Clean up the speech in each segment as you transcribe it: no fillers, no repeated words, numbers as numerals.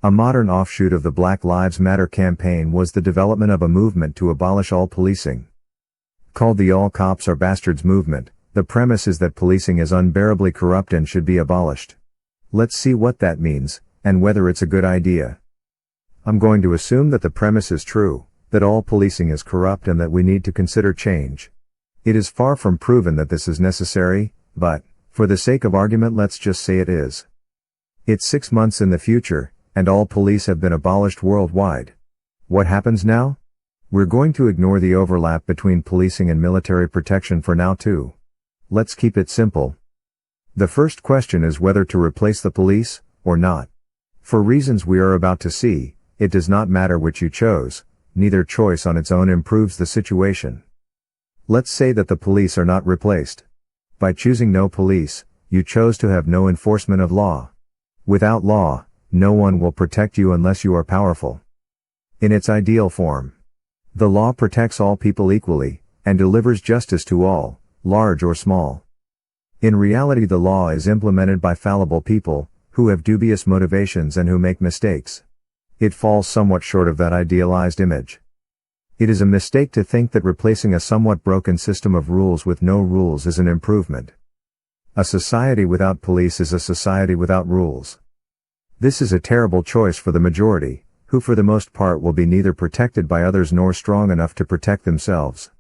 A modern offshoot of the Black Lives Matter campaign was the development of a movement to abolish all policing. Called the All Cops Are Bastards movement, the premise is that policing is unbearably corrupt and should be abolished. Let's see what that means, and whether it's a good idea. I'm going to assume that the premise is true, that all policing is corrupt and that we need to consider change. It is far from proven that this is necessary, but, for the sake of argument, let's just say it is. It's 6 months in the future, and all police have been abolished worldwide. What happens now? We're going to ignore the overlap between policing and military protection for now too. Let's keep it simple. The first question is whether to replace the police, or not. For reasons we are about to see, it does not matter which you chose, neither choice on its own improves the situation. Let's say that the police are not replaced. By choosing no police, you chose to have no enforcement of law. Without law, no one will protect you unless you are powerful. In its ideal form, the law protects all people equally, and delivers justice to all, large or small. In reality, the law is implemented by fallible people, who have dubious motivations and who make mistakes. It falls somewhat short of that idealized image. It is a mistake to think that replacing a somewhat broken system of rules with no rules is an improvement. A society without police is a society without rules. This is a terrible choice for the majority, who for the most part will be neither protected by others nor strong enough to protect themselves.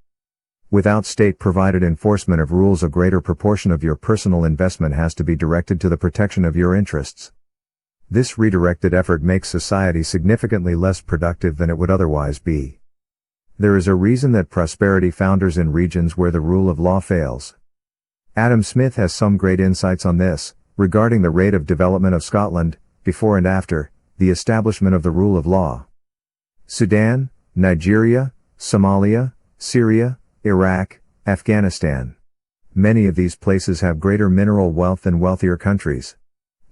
Without state-provided enforcement of rules, a greater proportion of your personal investment has to be directed to the protection of your interests. This redirected effort makes society significantly less productive than it would otherwise be. There is a reason that prosperity founders in regions where the rule of law fails. Adam Smith has some great insights on this, regarding the rate of development of Scotland, before and after the establishment of the rule of law. Sudan, Nigeria, Somalia, Syria, Iraq, Afghanistan. Many of these places have greater mineral wealth than wealthier countries.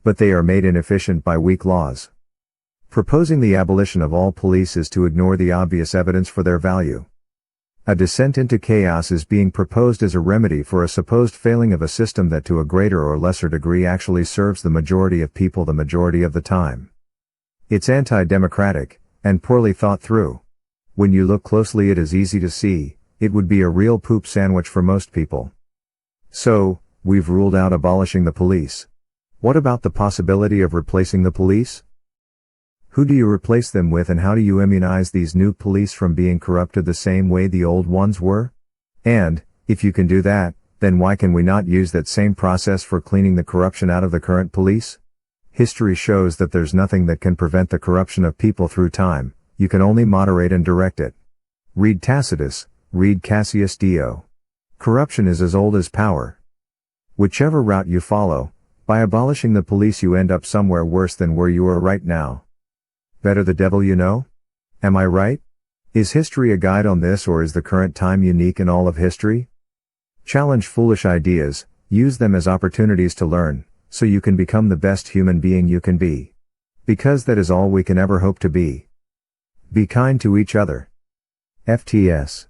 But they are made inefficient by weak laws. Proposing the abolition of all police is to ignore the obvious evidence for their value. A descent into chaos is being proposed as a remedy for a supposed failing of a system that to a greater or lesser degree actually serves the majority of people the majority of the time. It's anti-democratic, and poorly thought through. When you look closely, it is easy to see, it would be a real poop sandwich for most people. So, we've ruled out abolishing the police. What about the possibility of replacing the police? Who do you replace them with, and how do you immunize these new police from being corrupted the same way the old ones were? And, if you can do that, then why can we not use that same process for cleaning the corruption out of the current police? History shows that there's nothing that can prevent the corruption of people through time, you can only moderate and direct it. Read Tacitus, read Cassius Dio. Corruption is as old as power. Whichever route you follow, by abolishing the police you end up somewhere worse than where you are right now. Better the devil you know? Am I right? Is history a guide on this, or is the current time unique in all of history? Challenge foolish ideas, use them as opportunities to learn, so you can become the best human being you can be. Because that is all we can ever hope to be. Be kind to each other. FTS.